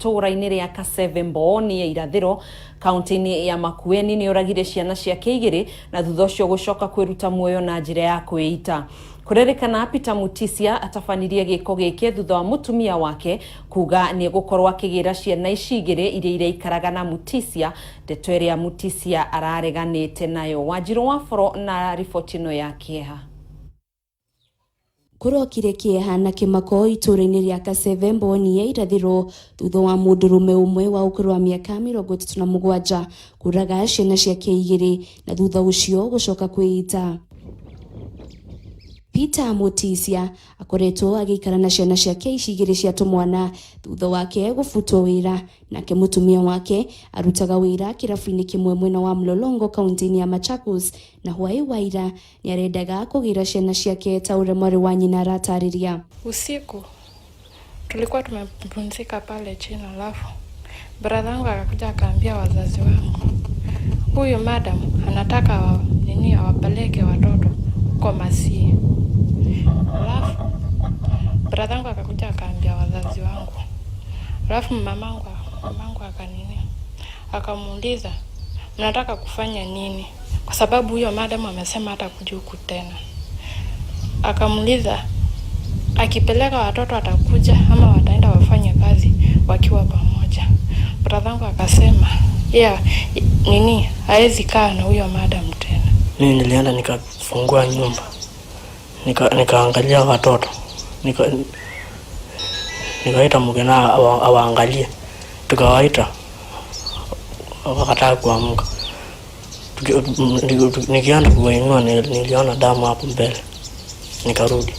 ituura-ini ria Kaseve Mbooni irathiro kaunti-ini ya Makueni nioragire ciana ciake igiri na thutha ucio gucoka kwiruta muoyo na njira ya kwiita. Kurerikana Peter Mutisya atabanirie giiko giki thutha wa mutumia wake kuuga niegukorwo akigira ciana ici igiri iria iraikaraga na Mutisya, ndeto iria Mutisya arareganite nayo. Wanjiru wa foro na ripoti ino ya kieha. Kurokire kieha na kimako ituura-ini ria Kaseve Mbooni irathiro thutha wa Mundurume umwe wa ukuru wa miaka 37 kuuraga ciana ciake igiri na thutha ucio gucoka kwiita. Peter Mutisya akoretwo agikara na ciana ciake igiri cia tumwana thutha wake gufutwo wira, nake mutumia wake arutaga wira kirabu-ini kimwe mwena wa Mlolongo kaunti-ini ya Machakos, na hwai waira niarendaga kugira ciana ciake ta ure mwari wa nyina aratariria. Usiku tulikuwa tumepumzika pale chini, alafu brother wangu akakuja akaambia wazazi wangu, huyu madam anataka awapeleke watoto kwa Masi. Alafu brother wangu akakuja akaambia wazazi wangu. Alafu mamangu akamuuliza, mnataka kufanya nini? Kwa sababu huyo madam amesema hata kuja huku tena. Akamuuliza akipeleka watoto atakuja ama wataenda wafanye kazi wakiwa pamoja. Brother wangu akasema haezi kaa na huyo madam tena. Mimi nilienda nikafungua nyumba. Nikaangalia watoto. Nikaita mgeni awaangalie. Tukawaita. Wakataka kuamka. Nikienda kuwainua niliona damu hapo mbele. Nikarudi.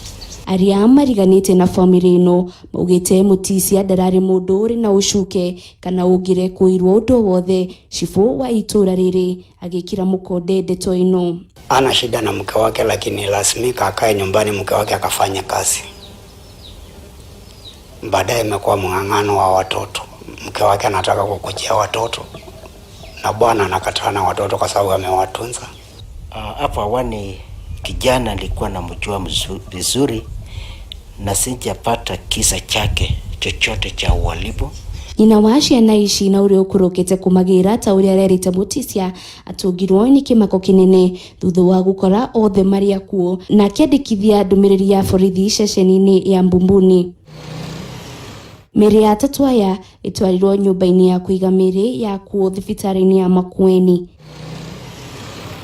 Aria arareganite na family ino maugite Mutisya ndarari mundu uri na ucuke kana ugire kuirwo undu wothe. Chifu wa itura riri agikira mukonde ndeto ino. Ana shida na mke wake, lakini lazimika akae nyumbani mke wake akafanya kazi. Baadaye imekuwa mng'ang'ano wa watoto. Mke wake anataka kukujia watoto na bwana anakataa na watoto kwa sababu amewatunza. Hapo awali kijana alikuwa namjua vizuri na sijapata kisa chake chochote cha uhalifu. Inawashi anaishi na uri ukurokete kumagira ta uri arerite Mutisya atugirwo ni kimako kinene thutha wa gukora othe maria kuo na kiandikithia ndumiriri ya borithi ceceni-ini ya Mbumbuni. Miri ya tatu aya itwarirwo nyumba-ini ya kuiga miri ya kuo thibitari-ini ya Makueni.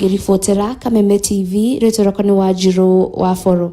Girifotera Kameme TV, retorokani wa Wanjiru wa foro.